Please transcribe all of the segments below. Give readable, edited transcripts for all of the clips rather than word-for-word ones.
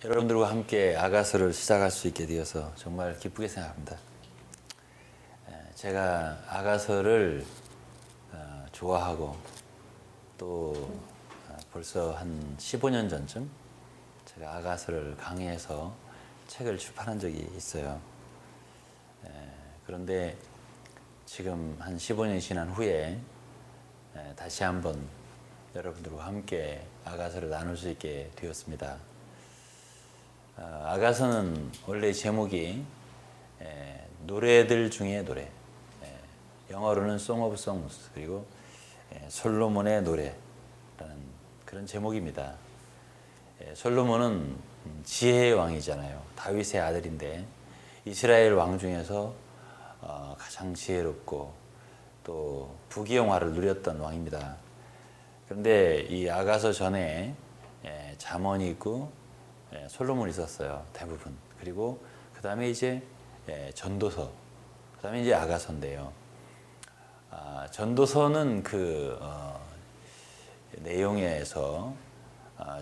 여러분들과 함께 아가서를 시작할 수 있게 되어서 정말 기쁘게 생각합니다. 제가 아가서를 좋아하고 또 벌써 한 15년 전쯤 제가 아가서를 강의해서 책을 출판한 적이 있어요. 그런데 지금 한 15년이 지난 후에 다시 한번 여러분들과 함께 아가서를 나눌 수 있게 되었습니다. 아가서는 원래 제목이 노래들 중에 노래, 영어로는 Song of Songs, 그리고 솔로몬의 노래라는 그런 제목입니다. 솔로몬은 지혜의 왕이잖아요. 다윗의 아들인데 이스라엘 왕 중에서 가장 지혜롭고 또 부귀영화를 누렸던 왕입니다. 그런데 이 아가서 전에 잠언이 있고 솔로몬이 있었어요. 대부분. 그리고 그 다음에 이제 전도서, 그 다음에 이제 아가서인데요. 전도서는 그 내용에서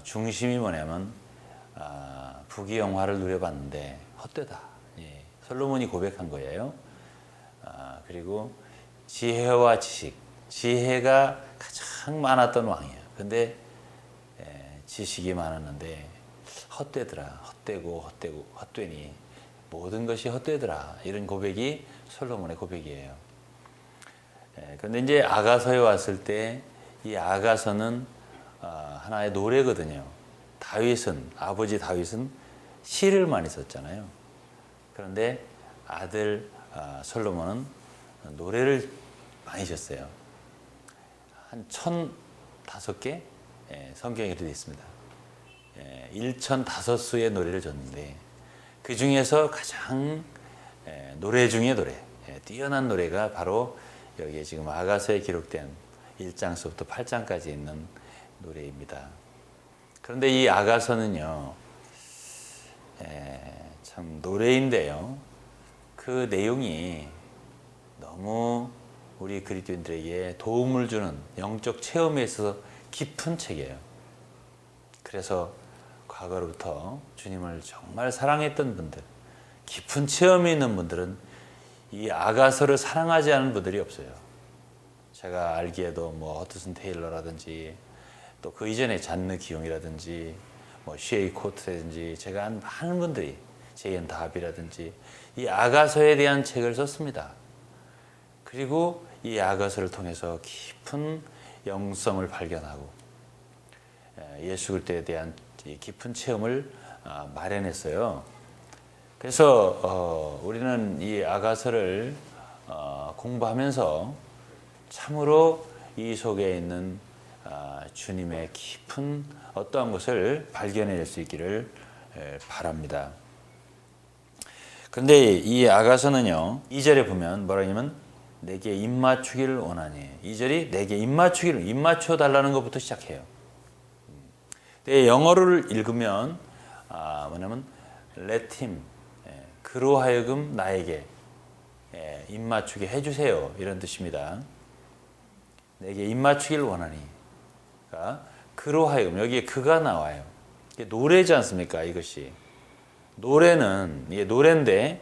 중심이 뭐냐면 부귀영화를 누려봤는데 헛되다. 솔로몬이 고백한 거예요. 그리고 지혜와 지식, 지혜가 가장 많았던 왕이에요. 근데 지식이 많았는데 헛되더라. 헛되고 헛되니 모든 것이 헛되더라. 이런 고백이 솔로몬의 고백이에요. 그런데 이제 아가서에 왔을 때 이 아가서는 하나의 노래거든요. 아버지 다윗은 시를 많이 썼잖아요. 그런데 아들 솔로몬은 노래를 많이 썼어요. 한 1005개 성경에 이렇게 되어 있습니다. 1005수의 노래를 줬는데 그 중에서 가장 노래 중에 노래, 뛰어난 노래가 바로 여기에 지금 아가서에 기록된 1장서부터 8장까지 있는 노래입니다. 그런데 이 아가서는요, 참 노래인데요, 그 내용이 너무 우리 그리스도인들에게 도움을 주는 영적 체험에 있어서 깊은 책이에요. 그래서 과거로부터 주님을 정말 사랑했던 분들, 깊은 체험이 있는 분들은 이 아가서를 사랑하지 않은 분들이 없어요. 제가 알기에도 뭐 허드슨 테일러라든지 또 그 이전에 잔느 기용이라든지 뭐 쉐이 코트라든지 제가 한 많은 분들이 제이언 다비라든지 이 아가서에 대한 책을 썼습니다. 그리고 이 아가서를 통해서 깊은 영성을 발견하고 예수 그리스도에 대한 깊은 체험을 마련했어요. 그래서 우리는 이 아가서를 공부하면서 참으로 이 속에 있는 주님의 깊은 어떠한 것을 발견해낼 수 있기를 바랍니다. 그런데 이 아가서는요, 2절에 보면 뭐라 하냐면 내게 입맞추기를 원하니, 2절이 내게 입맞춰 달라는 것부터 시작해요. 영어를 읽으면 뭐냐면 let him, 그로 하여금 나에게 입맞추게 해주세요, 이런 뜻입니다. 내게 입맞추기를 원하니, 그러니까 그로 하여금, 여기에 그가 나와요. 이게 노래지 않습니까? 이것이 노래는, 이게 노래인데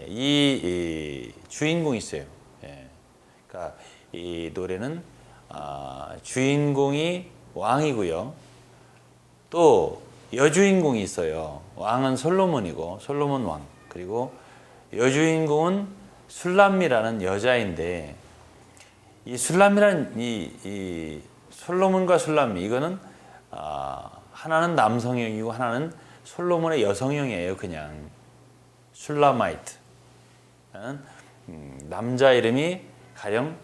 이 주인공이 있어요. 그러니까 이 노래는 주인공이 왕이고요, 또 여주인공이 있어요. 왕은 솔로몬이고, 솔로몬 왕. 그리고 여주인공은 술람미라는 여자인데, 이 술람미라는 이 솔로몬과 술람미, 이거는 하나는 남성형이고 하나는 솔로몬의 여성형이에요. 그냥 술라마이트. 남자 이름이 가령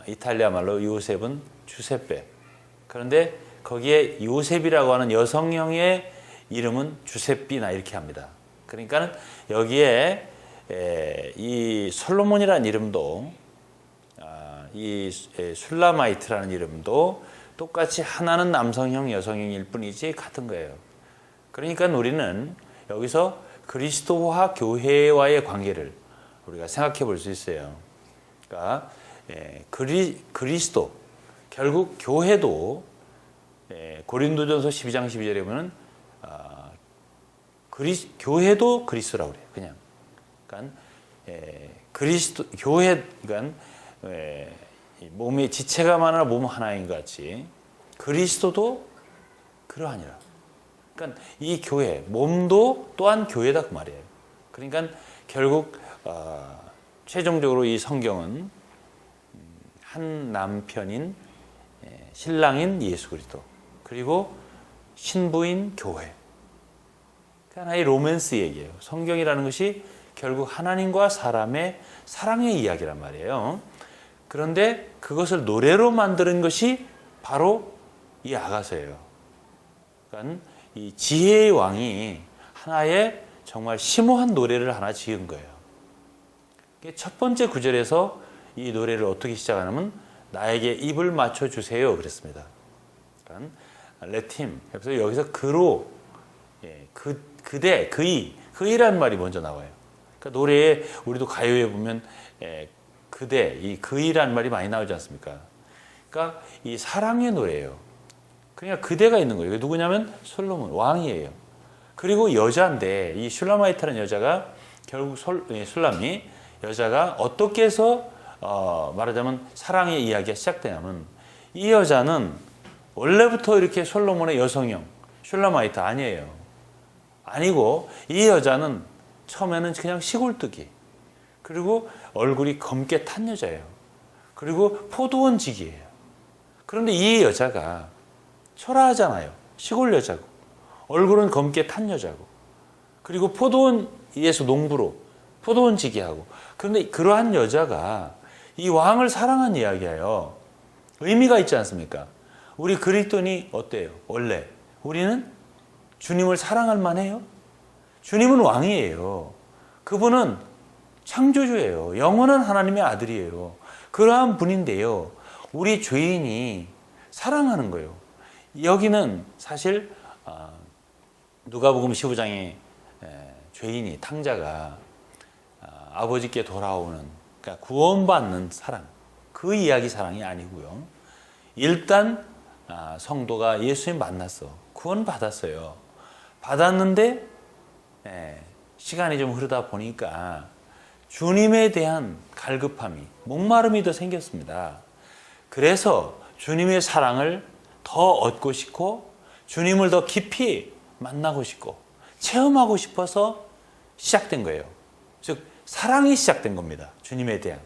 이탈리아 말로 요셉은 주세페. 그런데 거기에 요셉이라고 하는 여성형의 이름은 주세비나 이렇게 합니다. 그러니까 여기에 이 솔로몬이라는 이름도 이 술라마이트라는 이름도 똑같이 하나는 남성형, 여성형일 뿐이지 같은 거예요. 그러니까 우리는 여기서 그리스도와 교회와의 관계를 우리가 생각해 볼 수 있어요. 그러니까 그리스도, 결국 교회도 고린도전서 12장 12절에 보면 교회도 그리스도라고 그래요. 그냥. 그러니까 그리스도 교회 그러니까 몸의 지체가 많아 몸 하나인 것 같이 그리스도도 그러하니라. 그러니까 이 교회 몸도 또한 교회다 그 말이에요. 그러니까 결국 최종적으로 이 성경은 한 남편인 신랑인 예수 그리스도 그리고 신부인 교회. 하나의 로맨스 얘기예요. 성경이라는 것이 결국 하나님과 사람의 사랑의 이야기란 말이에요. 그런데 그것을 노래로 만드는 것이 바로 이 아가서예요. 그러니까 이 지혜의 왕이 하나의 정말 심오한 노래를 하나 지은 거예요. 첫 번째 구절에서 이 노래를 어떻게 시작하냐면 나에게 입을 맞춰 주세요 그랬습니다. 그러니까 let him. 그래서 여기서 그로 그대 그이라는 말이 먼저 나와요. 그러니까 노래에 우리도 가요에 보면 그대 이 그이라는 말이 많이 나오지 않습니까? 그러니까 이 사랑의 노래예요. 그러니까 그대가 있는 거예요. 누구냐면 솔로몬 왕이에요. 그리고 여자인데 이 슐라마이트라는 여자가 결국 술람이 여자가 어떻게 해서 말하자면 사랑의 이야기가 시작되냐면 이 여자는 원래부터 이렇게 솔로몬의 여성형 슐라마이트 아니에요. 아니고 이 여자는 처음에는 그냥 시골뜨기 그리고 얼굴이 검게 탄 여자예요. 그리고 포도원직이에요. 그런데 이 여자가 초라하잖아요. 시골 여자고 얼굴은 검게 탄 여자고 그리고 포도원에서 농부로 포도원직이하고 그런데 그러한 여자가 이 왕을 사랑한 이야기예요. 의미가 있지 않습니까? 우리 그리스도인이 어때요? 원래 우리는 주님을 사랑할 만해요? 주님은 왕이에요. 그분은 창조주예요. 영원한 하나님의 아들이에요. 그러한 분인데요. 우리 죄인이 사랑하는 거예요. 여기는 사실 누가복음 15장에 죄인이 탕자가 아버지께 돌아오는 그러니까 구원받는 사랑 그 이야기 사랑이 아니고요. 일단 성도가 예수님 만났어. 구원받았어요. 받았는데 시간이 좀 흐르다 보니까 주님에 대한 갈급함이 목마름이 더 생겼습니다. 그래서 주님의 사랑을 더 얻고 싶고 주님을 더 깊이 만나고 싶고 체험하고 싶어서 시작된 거예요. 즉 사랑이 시작된 겁니다. 주님에 대한.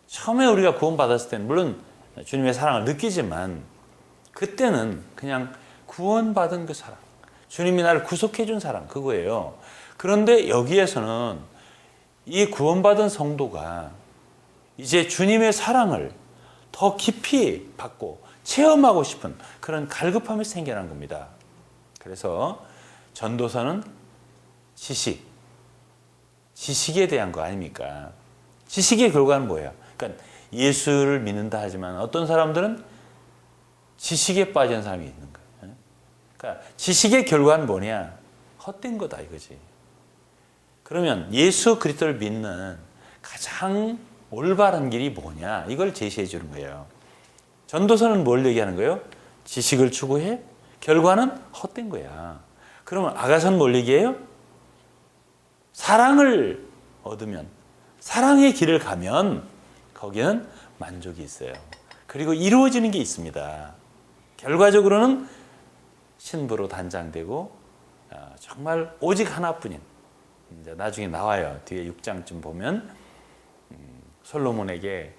처음에 우리가 구원받았을 때는 물론 주님의 사랑을 느끼지만 그때는 그냥 구원받은 그 사랑, 주님이 나를 구속해 준 사랑 그거예요. 그런데 여기에서는 이 구원받은 성도가 이제 주님의 사랑을 더 깊이 받고 체험하고 싶은 그런 갈급함이 생겨난 겁니다. 그래서 전도서는 지식에 대한 거 아닙니까? 지식의 결과는 뭐예요? 그러니까 예수를 믿는다 하지만 어떤 사람들은 지식에 빠진 사람이 있는 거예요. 그러니까 지식의 결과는 뭐냐? 헛된 거다 이거지. 그러면 예수 그리스도를 믿는 가장 올바른 길이 뭐냐? 이걸 제시해 주는 거예요. 전도서는 뭘 얘기하는 거예요? 지식을 추구해? 결과는 헛된 거야. 그러면 아가서는 뭘 얘기해요? 사랑을 얻으면, 사랑의 길을 가면 거기는 만족이 있어요. 그리고 이루어지는 게 있습니다. 결과적으로는 신부로 단장되고 정말 오직 하나뿐인 이제 나중에 나와요. 뒤에 6장쯤 보면 솔로몬에게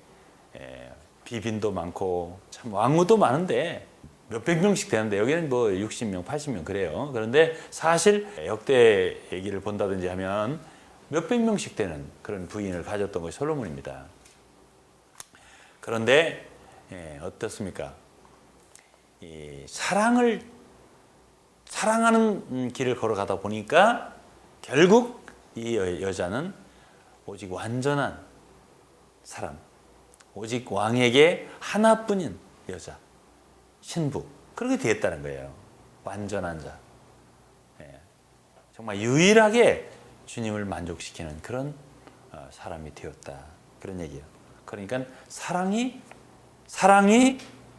비빈도 많고 참 왕후도 많은데 몇백 명씩 되는데 여기는 뭐 60명, 80명 그래요. 그런데 사실 역대 얘기를 본다든지 하면 몇백 명씩 되는 그런 부인을 가졌던 것이 솔로몬입니다. 그런데 어떻습니까? 이 사랑하는 길을 걸어가다 보니까 결국 이 여자는 오직 완전한 사람, 오직 왕에게 하나뿐인 여자, 신부 그렇게 되었다는 거예요. 완전한 자, 정말 유일하게 주님을 만족시키는 그런 사람이 되었다 그런 얘기예요. 그러니까 사랑이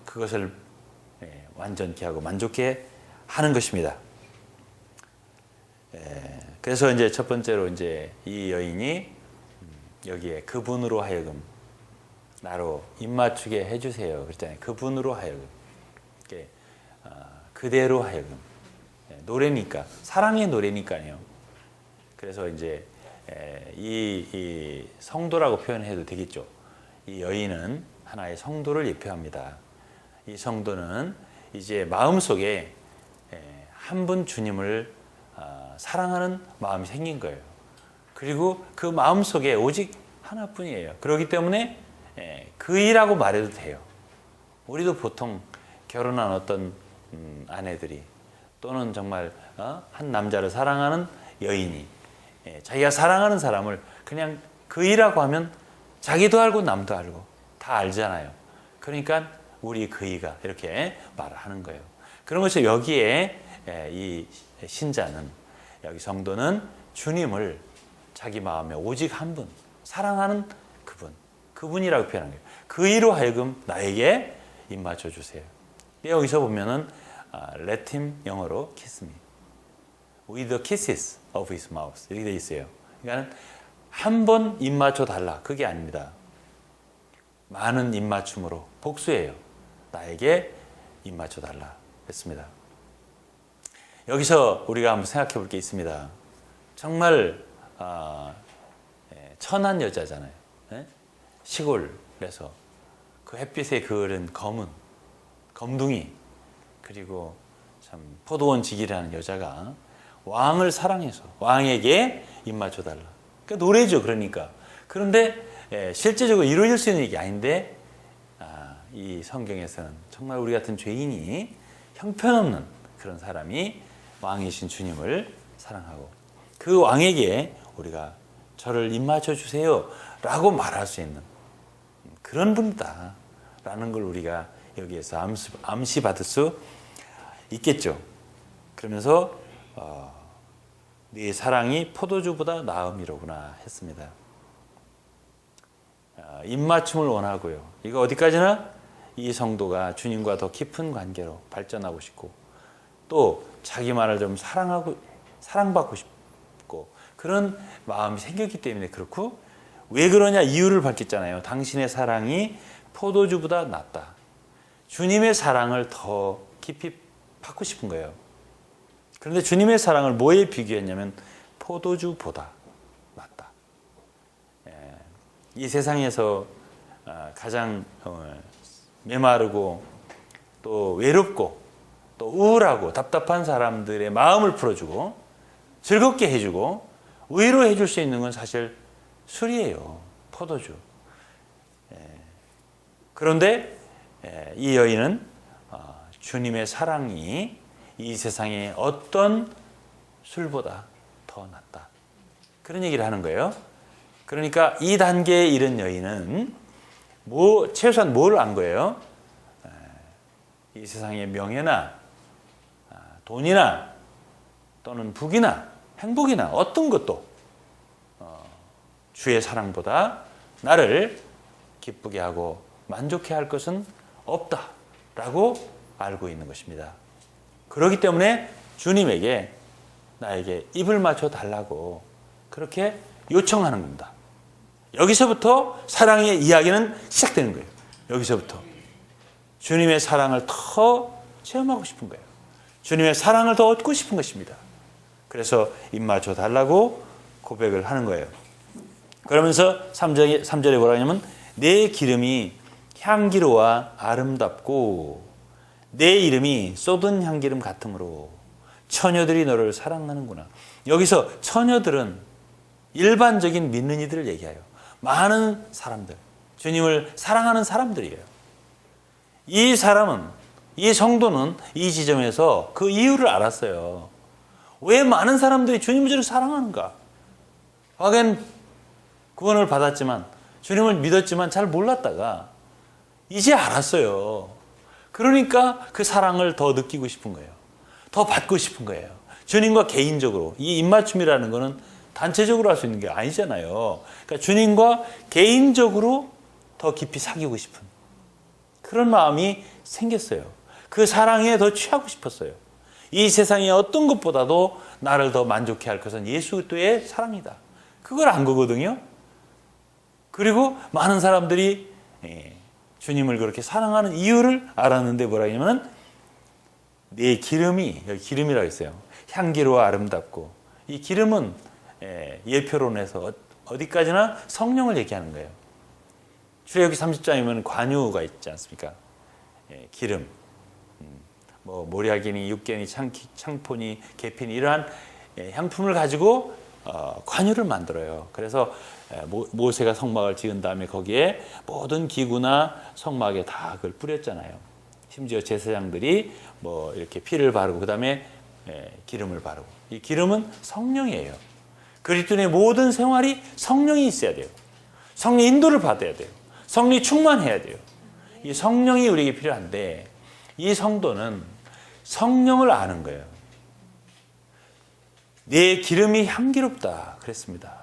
그것을 완전케 하고 만족해 하는 것입니다. 그래서 이제 첫 번째로 이제 이 여인이 여기에 그분으로 하여금 나로 입맞추게 해주세요. 그랬잖아요. 그분으로 하여금, 그대로 하여금. 노래니까, 사랑의 노래니까요. 그래서 이제 이 성도라고 표현해도 되겠죠. 이 여인은 하나의 성도를 예표합니다. 이 성도는 이제 마음속에 한 분 주님을 사랑하는 마음이 생긴 거예요. 그리고 그 마음속에 오직 하나뿐이에요. 그렇기 때문에 그이라고 말해도 돼요. 우리도 보통 결혼한 어떤 아내들이 또는 정말 한 남자를 사랑하는 여인이 자기가 사랑하는 사람을 그냥 그이라고 하면 자기도 알고 남도 알고 다 알잖아요. 그러니까 우리 그이가 이렇게 말을 하는 거예요. 그런 것이 여기에 이 신자는, 여기 성도는 주님을 자기 마음에 오직 한 분, 사랑하는 그분이라고 표현한 거예요. 그이로 하여금 나에게 입맞춰 주세요. 여기서 보면은 let him, 영어로 kiss me with the kisses of his mouth 이렇게 돼 있어요. 그러니까 한 번 입맞춰 달라, 그게 아닙니다. 많은 입맞춤으로, 복수예요. 나에게 입맞춰 달라 했습니다. 여기서 우리가 한번 생각해 볼 게 있습니다. 정말 천한 여자잖아요. 시골에서 그 햇빛에 그을은 검둥이, 그리고 참 포도원 직이라는 여자가 왕을 사랑해서 왕에게 입맞춰 달라. 그러니까 노래죠. 그러니까. 그런데 실제적으로 이루어질 수 있는 일이 아닌데 이 성경에서는 정말 우리 같은 죄인이 형편없는 그런 사람이 왕이신 주님을 사랑하고 그 왕에게 우리가 저를 입맞춰 주세요 라고 말할 수 있는 그런 분이다 라는 걸 우리가 여기에서 암시받을 수 있겠죠. 그러면서 네 사랑이 포도주보다 나음이로구나 했습니다. 입맞춤을 원하고요. 이거 어디까지나 이 성도가 주님과 더 깊은 관계로 발전하고 싶고 또 자기만을 좀 사랑받고 싶고 그런 마음이 생겼기 때문에 그렇고, 왜 그러냐 이유를 밝혔잖아요. 당신의 사랑이 포도주보다 낫다. 주님의 사랑을 더 깊이 받고 싶은 거예요. 그런데 주님의 사랑을 뭐에 비교했냐면 포도주보다 낫다. 이 세상에서 가장 메마르고 또 외롭고 또 우울하고 답답한 사람들의 마음을 풀어주고 즐겁게 해주고 위로해 줄 수 있는 건 사실 술이에요. 포도주. 그런데 이 여인은 주님의 사랑이 이 세상의 어떤 술보다 더 낫다. 그런 얘기를 하는 거예요. 그러니까 이 단계에 이른 여인은 최소한 뭘 안 거예요? 이 세상의 명예나 돈이나 또는 북이나 행복이나 어떤 것도 주의 사랑보다 나를 기쁘게 하고 만족해 할 것은 없다라고 알고 있는 것입니다. 그렇기 때문에 주님에게 나에게 입을 맞춰 달라고 그렇게 요청하는 겁니다. 여기서부터 사랑의 이야기는 시작되는 거예요. 여기서부터 주님의 사랑을 더 체험하고 싶은 거예요. 주님의 사랑을 더 얻고 싶은 것입니다. 그래서 입 맞춰 달라고 고백을 하는 거예요. 그러면서 3절에 뭐라 하냐면 내 기름이 향기로와 아름답고 내 이름이 쏟은 향기름 같으므로 처녀들이 너를 사랑하는구나. 여기서 처녀들은 일반적인 믿는 이들을 얘기해요. 많은 사람들, 주님을 사랑하는 사람들이에요. 이 사람은, 이 성도는 이 지점에서 그 이유를 알았어요. 왜 많은 사람들이 주님을 사랑하는가? 과거엔 구원을 받았지만 주님을 믿었지만 잘 몰랐다가 이제 알았어요. 그러니까 그 사랑을 더 느끼고 싶은 거예요. 더 받고 싶은 거예요. 주님과 개인적으로. 이 입맞춤이라는 거는 단체적으로 할 수 있는 게 아니잖아요. 그러니까 주님과 개인적으로 더 깊이 사귀고 싶은 그런 마음이 생겼어요. 그 사랑에 더 취하고 싶었어요. 이 세상의 어떤 것보다도 나를 더 만족해 할 것은 예수 그리스도의 사랑이다. 그걸 안 거거든요. 그리고 많은 사람들이 주님을 그렇게 사랑하는 이유를 알았는데 뭐라 하냐면 내 기름이, 여기 기름이라고 했어요. 향기로워 아름답고, 이 기름은 예표론에서 어디까지나 성령을 얘기하는 거예요. 출애굽기 30장이면 관유가 있지 않습니까? 기름, 뭐 모략이니 육개니 창포니 계피니 이러한 향품을 가지고 관유를 만들어요. 그래서 모세가 성막을 지은 다음에 거기에 모든 기구나 성막에 다 그걸 뿌렸잖아요. 심지어 제사장들이 뭐 이렇게 피를 바르고 그 다음에 기름을 바르고, 이 기름은 성령이에요. 그리스도인의 모든 생활이 성령이 있어야 돼요. 성령 인도를 받아야 돼요. 성령이 충만해야 돼요. 이 성령이 우리에게 필요한데, 이 성도는 성령을 아는 거예요. 내 기름이 향기롭다 그랬습니다.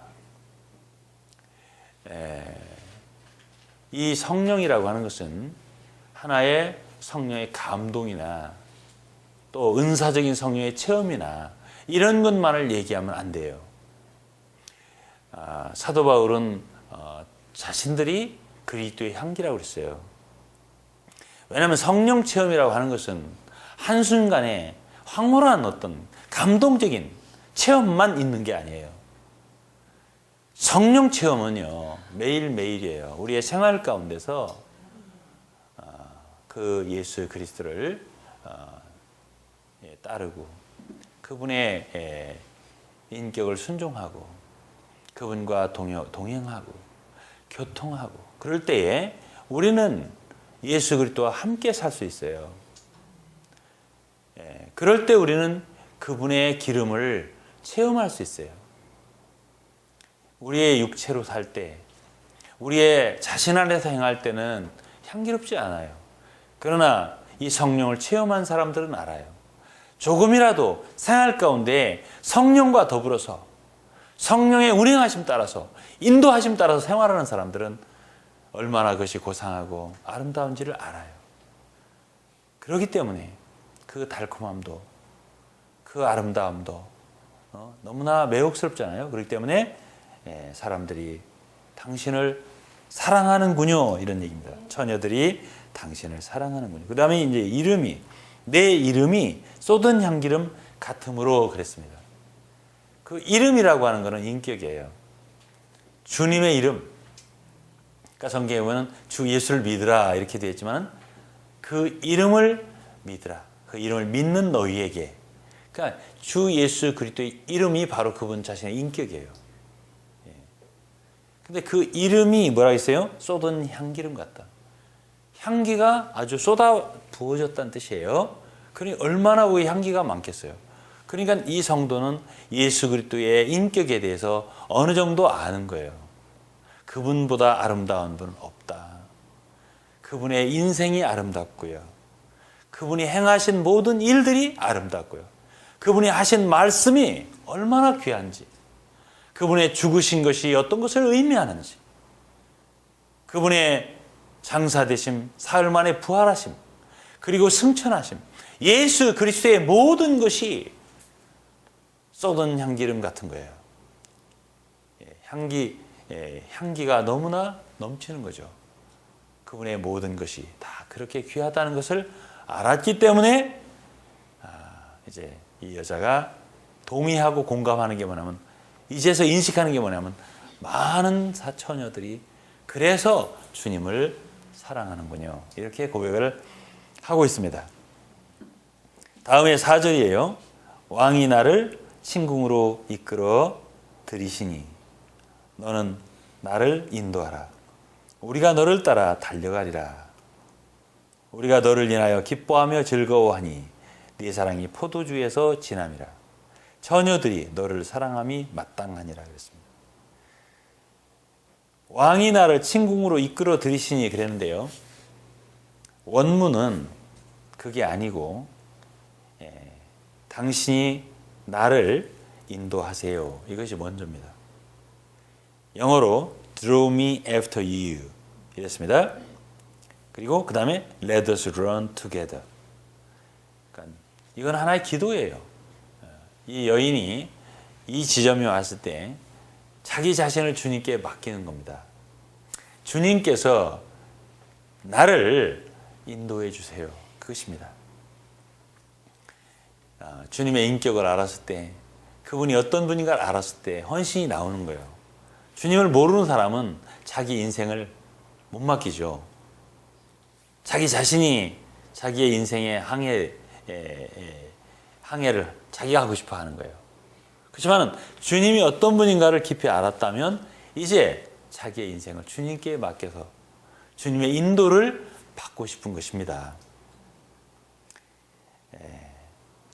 이 성령이라고 하는 것은 하나의 성령의 감동이나 또 은사적인 성령의 체험이나 이런 것만을 얘기하면 안 돼요. 사도 바울은 자신들이 그리스도의 향기라고 그랬어요. 왜냐하면 성령 체험이라고 하는 것은 한순간에 황홀한 어떤 감동적인 체험만 있는 게 아니에요. 성령 체험은요, 매일매일이에요. 우리의 생활 가운데서 그 예수 그리스도를 따르고 그분의 인격을 순종하고 그분과 동행하고 교통하고 그럴 때에 우리는 예수 그리스도와 함께 살 수 있어요. 그럴 때 우리는 그분의 기름을 체험할 수 있어요. 우리의 육체로 살 때, 우리의 자신 안에서 행할 때는 향기롭지 않아요. 그러나 이 성령을 체험한 사람들은 알아요. 조금이라도 생활 가운데 성령과 더불어서 성령의 운행하심 따라서 인도하심 따라서 생활하는 사람들은 얼마나 그것이 고상하고 아름다운지를 알아요. 그렇기 때문에 그 달콤함도 그 아름다움도 너무나 매혹스럽잖아요. 그렇기 때문에 사람들이 당신을 사랑하는군요, 이런 얘기입니다. 처녀들이 당신을 사랑하는군요. 그 다음에 이제 이름이, 내 이름이 쏟은 향기름 같음으로 그랬습니다. 그 이름이라고 하는 것은 인격이에요. 주님의 이름. 그러니까 성경에 보면 주 예수를 믿으라 이렇게 되어 있지만 그 이름을 믿으라. 그 이름을 믿는 너희에게. 그러니까 주 예수 그리스도의 이름이 바로 그분 자신의 인격이에요. 근데 그 이름이 뭐라 했어요? 쏟은 향기름 같다. 향기가 아주 쏟아 부어졌다는 뜻이에요. 그러니 얼마나 그 향기가 많겠어요. 그러니까 이 성도는 예수 그리스도의 인격에 대해서 어느 정도 아는 거예요. 그분보다 아름다운 분은 없다. 그분의 인생이 아름답고요. 그분이 행하신 모든 일들이 아름답고요. 그분이 하신 말씀이 얼마나 귀한지, 그분의 죽으신 것이 어떤 것을 의미하는지, 그분의 장사되심, 사흘 만에 부활하심, 그리고 승천하심, 예수 그리스도의 모든 것이 쏟은 향기름 같은 거예요. 향기가 너무나 넘치는 거죠. 그분의 모든 것이 다 그렇게 귀하다는 것을 알았기 때문에 이제 이 여자가 동의하고 공감하는 게 뭐냐면, 이제서 인식하는 게 뭐냐면 많은 처녀들이 그래서 주님을 사랑하는군요, 이렇게 고백을 하고 있습니다. 다음에 4절이에요. 왕이 나를 침궁으로 이끌어 들이시니 너는 나를 인도하라. 우리가 너를 따라 달려가리라. 우리가 너를 인하여 기뻐하며 즐거워하니 네 사랑이 포도주에서 진함이라. 처녀들이 너를 사랑함이 마땅하니라 그랬습니다. 왕이 나를 침궁으로 이끌어 들이시니 그랬는데요, 원문은 그게 아니고 당신이 나를 인도하세요, 이것이 먼저입니다. 영어로 draw me after you 이랬습니다. 그리고 그 다음에 let us run together. 그러니까 이건 하나의 기도예요. 이 여인이 이 지점에 왔을 때 자기 자신을 주님께 맡기는 겁니다. 주님께서 나를 인도해 주세요. 그것입니다. 주님의 인격을 알았을 때, 그분이 어떤 분인가를 알았을 때 헌신이 나오는 거예요. 주님을 모르는 사람은 자기 인생을 못 맡기죠. 자기 자신이 자기의 인생의 항해를 자기가 하고 싶어 하는 거예요. 그렇지만 주님이 어떤 분인가를 깊이 알았다면 이제 자기의 인생을 주님께 맡겨서 주님의 인도를 받고 싶은 것입니다.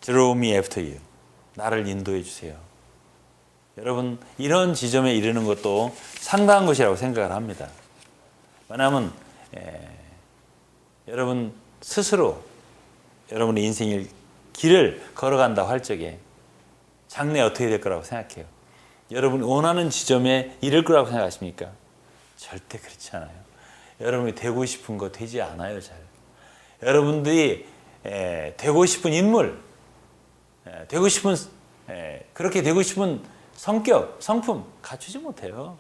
Draw me after you. 나를 인도해 주세요. 여러분, 이런 지점에 이르는 것도 상당한 것이라고 생각을 합니다. 왜냐하면 여러분 스스로 여러분의 인생의 길을 걸어간다 할 적에 장래 어떻게 될 거라고 생각해요? 여러분이 원하는 지점에 이를 거라고 생각하십니까? 절대 그렇지 않아요. 여러분이 되고 싶은 거 되지 않아요. 잘. 여러분들이 되고 싶은 인물, 되고 싶은 그렇게 되고 싶은 성격, 성품 갖추지 못해요.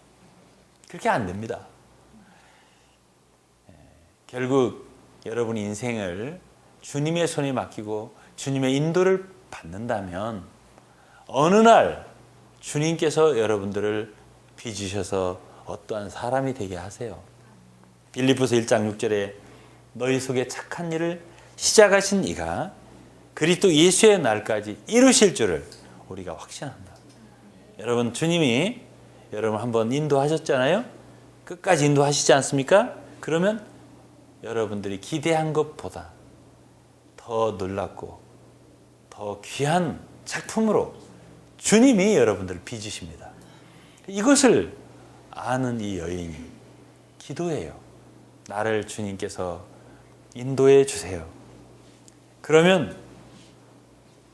그렇게 안 됩니다. 결국 여러분의 인생을 주님의 손에 맡기고 주님의 인도를 받는다면 어느 날 주님께서 여러분들을 빚으셔서 어떠한 사람이 되게 하세요. 빌립보서 1장 6절에 너희 속에 착한 일을 시작하신 이가 그리스도 예수의 날까지 이루실 줄을 우리가 확신한다. 여러분, 주님이 여러분 한번 인도하셨잖아요. 끝까지 인도하시지 않습니까? 그러면 여러분들이 기대한 것보다 더 놀랍고 더 귀한 작품으로 주님이 여러분들을 빚으십니다. 이것을 아는 이 여인이 기도해요. 나를 주님께서 인도해 주세요. 그러면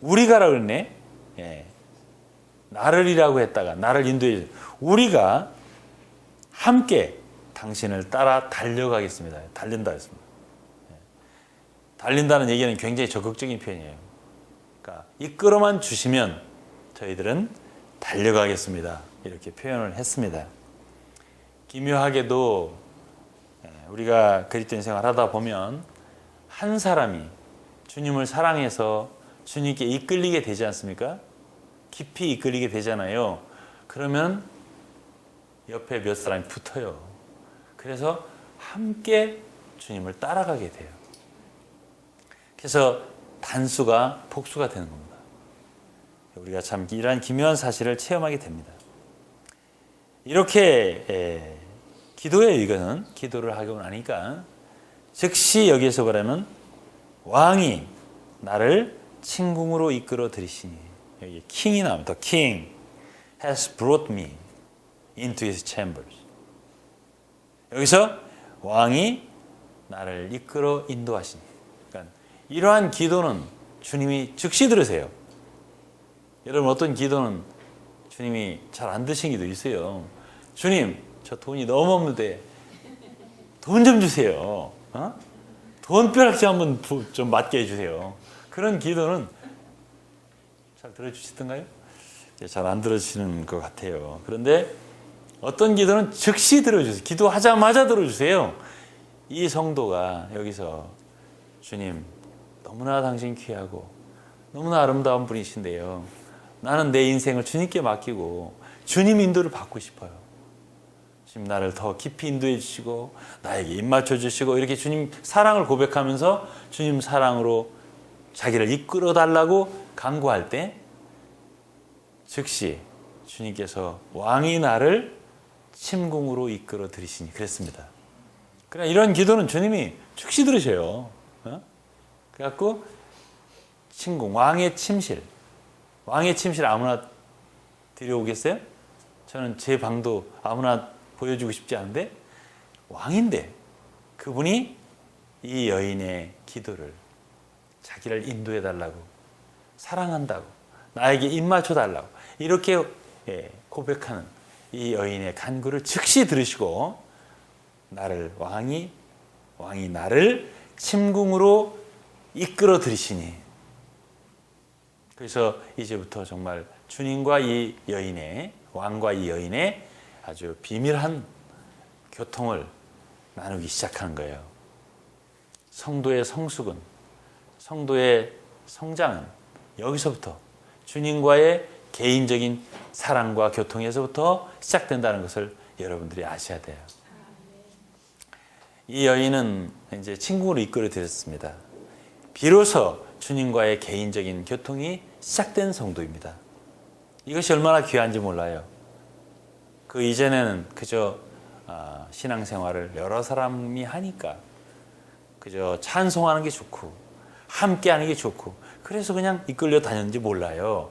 우리가라 그랬네. 나를이라고 했다가 나를 인도해 주세요. 우리가 함께 당신을 따라 달려가겠습니다. 달린다 했습니다. 달린다는 얘기는 굉장히 적극적인 표현이에요. 그러니까 이끌어만 주시면 저희들은 달려가겠습니다. 이렇게 표현을 했습니다. 기묘하게도 우리가 그리스도인 생활을 하다 보면 한 사람이 주님을 사랑해서 주님께 이끌리게 되지 않습니까? 깊이 이끌리게 되잖아요. 그러면 옆에 몇 사람이 붙어요. 그래서 함께 주님을 따라가게 돼요. 그래서 단수가 복수가 되는 겁니다. 우리가 참 이러한 기묘한 사실을 체험하게 됩니다. 이렇게 기도예요. 이거는 기도를 하고 나니까 즉시 여기에서 말하면 왕이 나를 침궁으로 이끌어 들이시니, 여기 킹이 나옵니다. The king has brought me into his chambers. 여기서 왕이 나를 이끌어 인도하시니, 그러니까 이러한 기도는 주님이 즉시 들으세요. 여러분, 어떤 기도는 주님이 잘 안 드시는 기도 있어요. 주님, 저 돈이 너무 없는데 돈 좀 주세요. 돈벼락치 한번 좀 맞게 해주세요. 그런 기도는 잘 들어주시던가요? 잘 안 들어주시는 것 같아요. 그런데 어떤 기도는 즉시 들어주세요. 기도하자마자 들어주세요. 이 성도가 여기서 주님, 너무나 당신 귀하고 너무나 아름다운 분이신데요. 나는 내 인생을 주님께 맡기고 주님 인도를 받고 싶어요. 주님 나를 더 깊이 인도해 주시고 나에게 입맞춰 주시고 이렇게 주님 사랑을 고백하면서 주님 사랑으로 자기를 이끌어 달라고 간구할 때 즉시 주님께서 왕이 나를 침궁으로 이끌어 들이시니 그랬습니다. 그러나 이런 기도는 주님이 즉시 들으셔요. 그래갖고 침궁, 왕의 침실. 왕의 침실 아무나 들여오겠어요? 저는 제 방도 아무나 보여주고 싶지 않은데 왕인데 그분이 이 여인의 기도를 자기를 인도해 달라고, 사랑한다고, 나에게 입맞춰 달라고 이렇게 고백하는 이 여인의 간구를 즉시 들으시고 나를 왕이 나를 침궁으로 이끌어 들이시니 그래서 이제부터 정말 주님과 이 여인의, 왕과 이 여인의 아주 비밀한 교통을 나누기 시작하는 거예요. 성도의 성숙은, 성도의 성장은 여기서부터 주님과의 개인적인 사랑과 교통에서부터 시작된다는 것을 여러분들이 아셔야 돼요. 이 여인은 이제 친구로 이끌어 드렸습니다. 비로소 주님과의 개인적인 교통이 시작된 성도입니다. 이것이 얼마나 귀한지 몰라요. 그 이전에는 그저 신앙생활을 여러 사람이 하니까 그저 찬송하는 게 좋고 함께하는 게 좋고 그래서 그냥 이끌려 다녔는지 몰라요.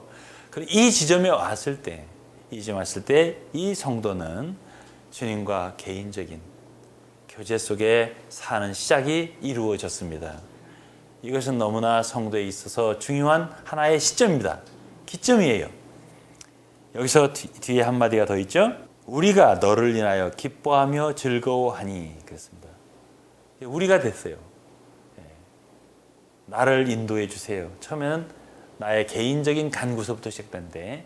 이 지점에 왔을 때 이 성도는 주님과 개인적인 교제 속에 사는 시작이 이루어졌습니다. 이것은 너무나 성도에 있어서 중요한 하나의 시점입니다. 기점이에요. 여기서 뒤에 한마디가 더 있죠. 우리가 너를 인하여 기뻐하며 즐거워하니 그랬습니다. 우리가 됐어요. 나를 인도해 주세요. 처음에는 나의 개인적인 간구서부터 시작된데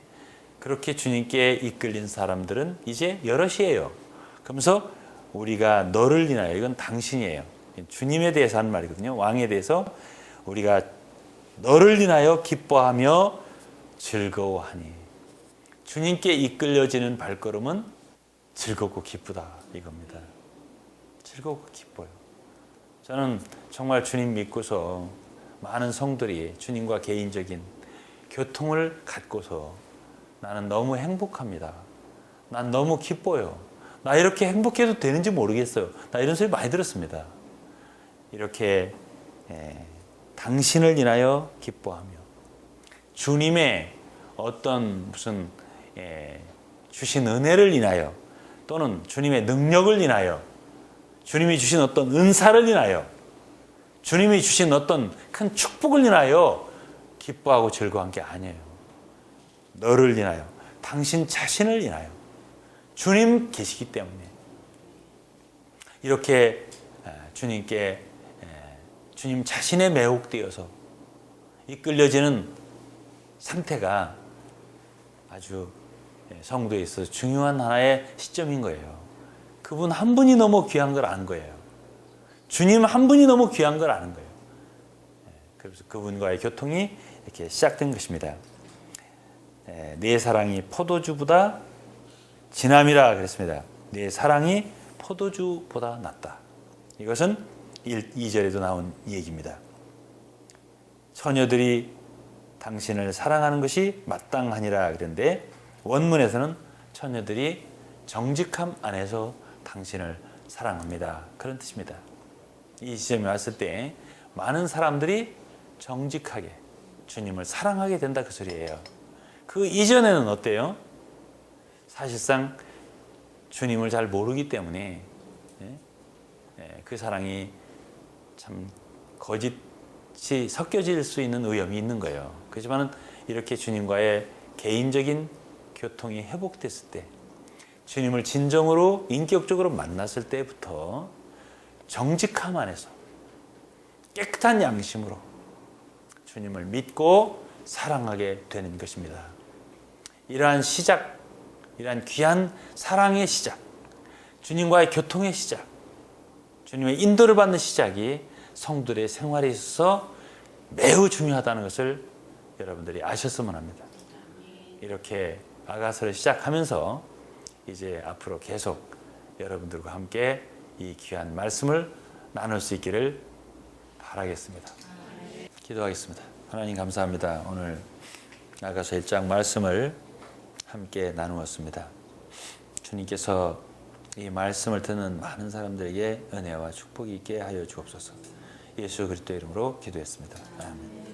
그렇게 주님께 이끌린 사람들은 이제 여럿이에요. 그러면서 우리가 너를 인하여, 이건 당신이에요. 주님에 대해서 하는 말이거든요. 왕에 대해서 우리가 너를 인하여 기뻐하며 즐거워하니. 주님께 이끌려지는 발걸음은 즐겁고 기쁘다 이겁니다. 즐겁고 기뻐요. 저는 정말 주님 믿고서 많은 성들이 주님과 개인적인 교통을 갖고서 나는 너무 행복합니다. 난 너무 기뻐요. 나 이렇게 행복해도 되는지 모르겠어요. 나 이런 소리 많이 들었습니다. 이렇게 당신을 인하여 기뻐하며 주님의 어떤 무슨 주신 은혜를 인하여 또는 주님의 능력을 인하여 주님이 주신 어떤 은사를 인하여 주님이 주신 어떤 큰 축복을 인하여 기뻐하고 즐거워한 게 아니에요. 너를 인하여, 당신 자신을 인하여 주님 계시기 때문에 이렇게 주님께 주님 자신에 매혹되어서 이끌려지는 상태가 아주 성도에 있어서 중요한 하나의 시점인 거예요. 그분 한 분이 너무 귀한 걸 아는 거예요. 주님 한 분이 너무 귀한 걸 아는 거예요. 그래서 그분과의 교통이 이렇게 시작된 것입니다. 네 사랑이 포도주보다 진함이라 그랬습니다. 네 사랑이 포도주보다 낫다. 이것은 2절에도 나온 얘기입니다. 처녀들이 당신을 사랑하는 것이 마땅하니라 그랬는데 원문에서는 처녀들이 정직함 안에서 당신을 사랑합니다. 그런 뜻입니다. 이 지점에 왔을 때 많은 사람들이 정직하게 주님을 사랑하게 된다 그 소리예요. 그 이전에는 어때요? 사실상 주님을 잘 모르기 때문에 그 사랑이 참 거짓이 섞여질 수 있는 위험이 있는 거예요. 그렇지만 이렇게 주님과의 개인적인 교통이 회복됐을 때 주님을 진정으로 인격적으로 만났을 때부터 정직함 안에서 깨끗한 양심으로 주님을 믿고 사랑하게 되는 것입니다. 이러한 시작, 이러한 귀한 사랑의 시작, 주님과의 교통의 시작, 주님의 인도를 받는 시작이 성도들의 생활에 있어서 매우 중요하다는 것을 여러분들이 아셨으면 합니다. 이렇게 아가서를 시작하면서 이제 앞으로 계속 여러분들과 함께 이 귀한 말씀을 나눌 수 있기를 바라겠습니다. 기도하겠습니다. 하나님 감사합니다. 오늘 아가서 1장 말씀을 함께 나누었습니다. 주님께서 이 말씀을 듣는 많은 사람들에게 은혜와 축복이 있게 하여 주옵소서. 예수 그리스도의 이름으로 기도했습니다. 아멘.